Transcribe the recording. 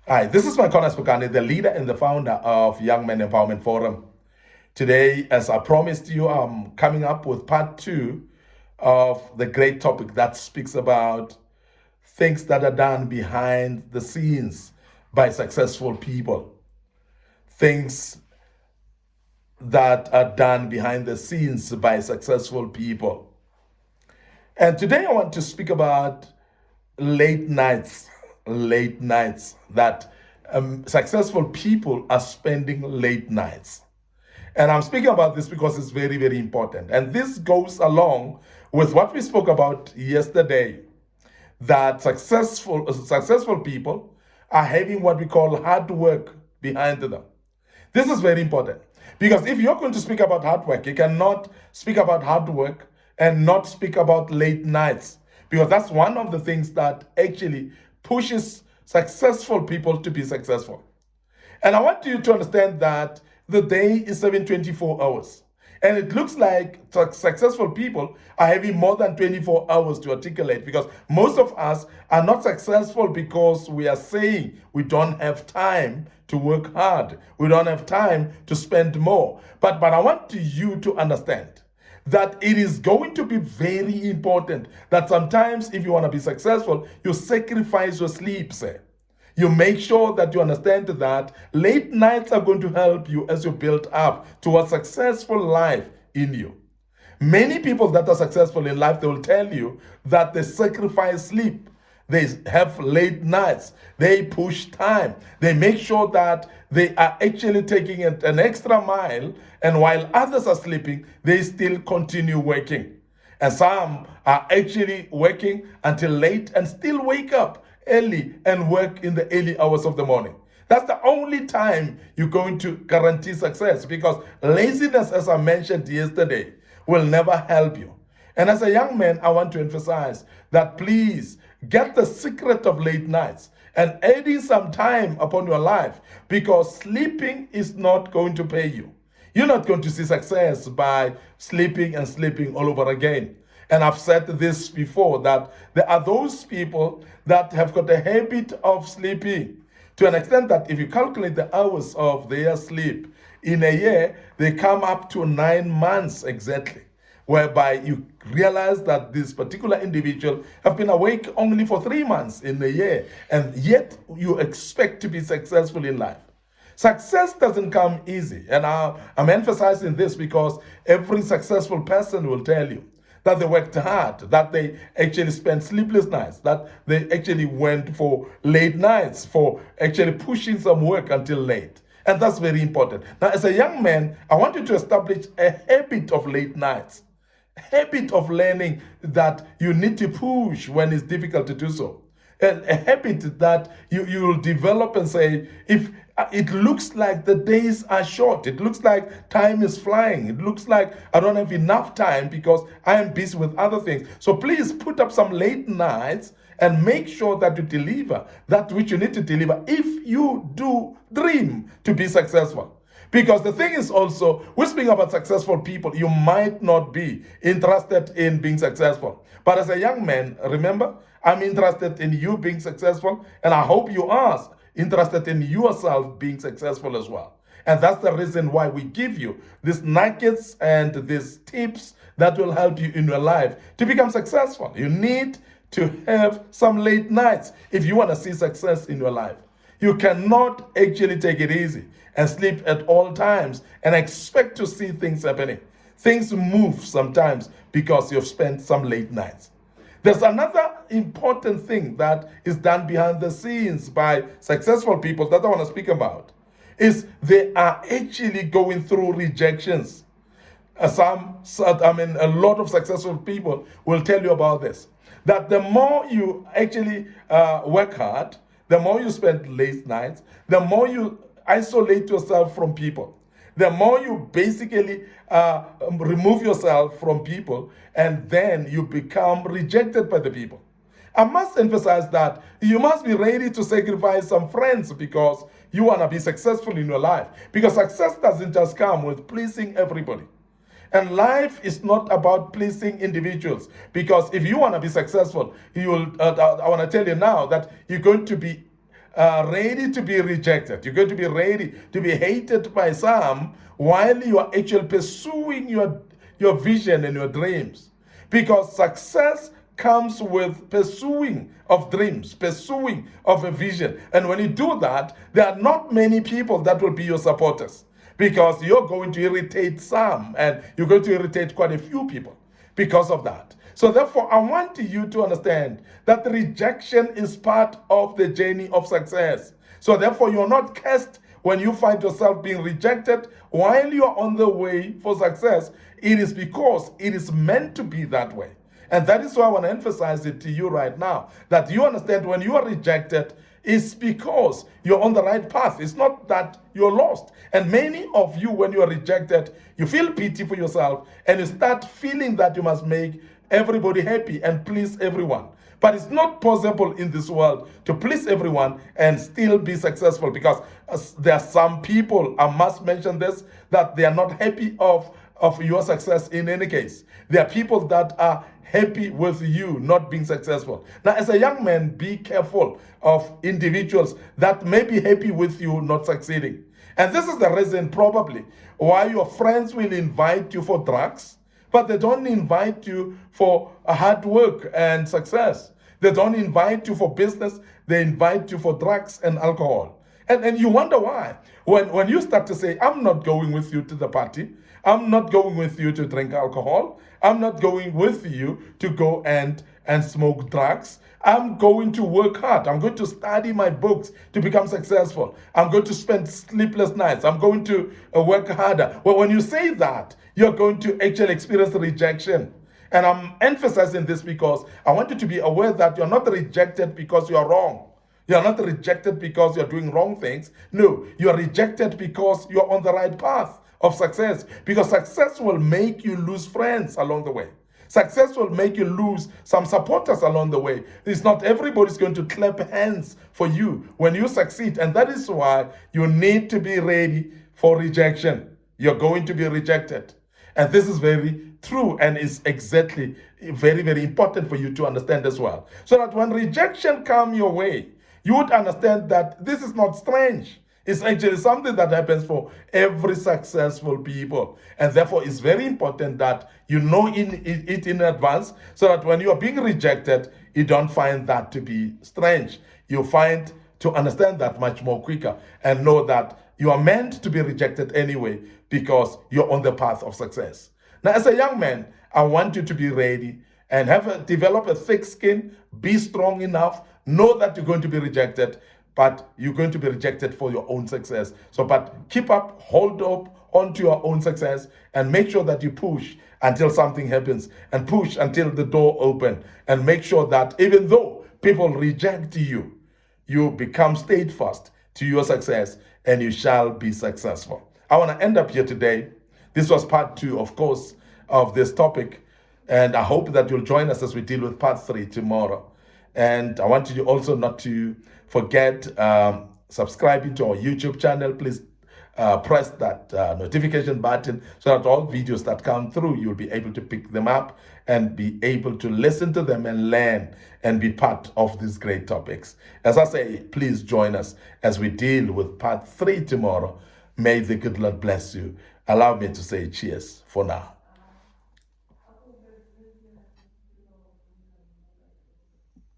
Hi, this is Makona Spokane, the leader and the founder of Young Men Empowerment Forum. Today, as I promised you, I'm coming up with part two of the great topic that speaks about things that are done behind the scenes by successful people. Things that are done behind the scenes by successful people. And today I want to speak about late nights, late nights that successful people are spending late nights. And I'm speaking about this because it's very, very important. And this goes along with what we spoke about yesterday, that successful people are having what we call hard work behind them. This is very important because if you're going to speak about hard work, you cannot speak about hard work and not speak about late nights, because that's one of the things that actually pushes successful people to be successful. And I want you to understand that the day is 724 hours. And it looks like successful people are having more than 24 hours to articulate, because most of us are not successful because we are saying we don't have time to work hard. We don't have time to spend more. But I want you to understand that it is going to be very important that sometimes if you want to be successful, you sacrifice your sleep, say. You make sure that you understand that late nights are going to help you as you build up to a successful life in you. Many people that are successful in life, they will tell you that they sacrifice sleep. They have late nights. They push time. They make sure that they are actually taking an extra mile, and while others are sleeping, they still continue working. And some are actually working until late and still wake up early and work in the early hours of the morning. That's the only time you're going to guarantee success, because laziness, as I mentioned yesterday, will never help you. And as a young man, I want to emphasize that please get the secret of late nights and adding some time upon your life, because sleeping is not going to pay you. You're not going to see success by sleeping and sleeping all over again. And I've said this before, that there are those people that have got a habit of sleeping to an extent that if you calculate the hours of their sleep in a year, they come up to 9 months exactly, whereby you realize that this particular individual have been awake only for 3 months in a year, and yet you expect to be successful in life. Success doesn't come easy, and I'm emphasizing this because every successful person will tell you that they worked hard, that they actually spent sleepless nights, that they actually went for late nights, for actually pushing some work until late. And that's very important. Now, as a young man, I want you to establish a habit of late nights, a habit of learning that you need to push when it's difficult to do so. And a habit that you will develop and say, if it looks like the days are short, it looks like time is flying, it looks like I don't have enough time because I am busy with other things. So please put up some late nights and make sure that you deliver that which you need to deliver if you do dream to be successful. Because the thing is also, we're speaking about successful people. You might not be interested in being successful. But as a young man, remember, I'm interested in you being successful, and I hope you are interested in yourself being successful as well. And that's the reason why we give you these nuggets and these tips that will help you in your life to become successful. You need to have some late nights if you want to see success in your life. You cannot actually take it easy and sleep at all times and expect to see things happening. Things move sometimes because you've spent some late nights. There's another important thing that is done behind the scenes by successful people that I want to speak about, is they are actually going through rejections. A lot of successful people will tell you about this, that the more you actually work hard, the more you spend late nights, the more you isolate yourself from people, the more you basically remove yourself from people, and then you become rejected by the people. I must emphasize that you must be ready to sacrifice some friends because you want to be successful in your life. Because success doesn't just come with pleasing everybody. And life is not about pleasing individuals. Because if you want to be successful, I want to tell you now that you're going to be ready to be rejected. You're going to be ready to be hated by some while you are actually pursuing your vision and your dreams. Because success comes with pursuing of dreams, pursuing of a vision. And when you do that, there are not many people that will be your supporters, because you're going to irritate some and you're going to irritate quite a few people because of that. So therefore, I want you to understand that rejection is part of the journey of success. So therefore, you're not cursed when you find yourself being rejected while you're on the way for success. It is because it is meant to be that way. And that is why I want to emphasize it to you right now, that you understand when you are rejected, it's because you're on the right path. It's not that you're lost. And many of you, when you are rejected, you feel pity for yourself and you start feeling that you must make everybody happy and please everyone. But it's not possible in this world to please everyone and still be successful, because there are some people, I must mention this, that they are not happy of your success in any case. There are people that are happy with you not being successful. Now, as a young man, be careful of individuals that may be happy with you not succeeding. And this is the reason probably why your friends will invite you for drugs, but they don't invite you for hard work and success. They don't invite you for business, they invite you for drugs and alcohol. And you wonder why. When you start to say, I'm not going with you to the party, I'm not going with you to drink alcohol, I'm not going with you to go and smoke drugs, I'm going to work hard, I'm going to study my books to become successful, I'm going to spend sleepless nights, I'm going to work harder. Well, when you say that, you're going to actually experience rejection. And I'm emphasizing this because I want you to be aware that you're not rejected because you're wrong. You're not rejected because you're doing wrong things. No, you're rejected because you're on the right path of success. Because success will make you lose friends along the way. Success will make you lose some supporters along the way. It's not everybody's going to clap hands for you when you succeed. And that is why you need to be ready for rejection. You're going to be rejected. And this is very true and is exactly very, very important for you to understand as well. So that when rejection comes your way, you would understand that this is not strange. It's actually something that happens for every successful people. And therefore, it's very important that you know it in advance, so that when you are being rejected, you don't find that to be strange. You find to understand that much more quicker and know that you are meant to be rejected anyway, because you're on the path of success. Now, as a young man, I want you to be ready and develop a thick skin, be strong enough, know that you're going to be rejected, but you're going to be rejected for your own success. So, but keep up, hold up onto your own success, and make sure that you push until something happens, and push until the door opens, and make sure that even though people reject you, you become steadfast to your success, and you shall be successful. I want to end up here today. This was part 2, of course, of this topic. And I hope that you'll join us as we deal with part 3 tomorrow. And I want you also not to forget subscribing to our YouTube channel. Please press that notification button so that all videos that come through, you'll be able to pick them up and be able to listen to them and learn and be part of these great topics. As I say, please join us as we deal with part 3 tomorrow. May the good Lord bless you. Allow me to say cheers for now.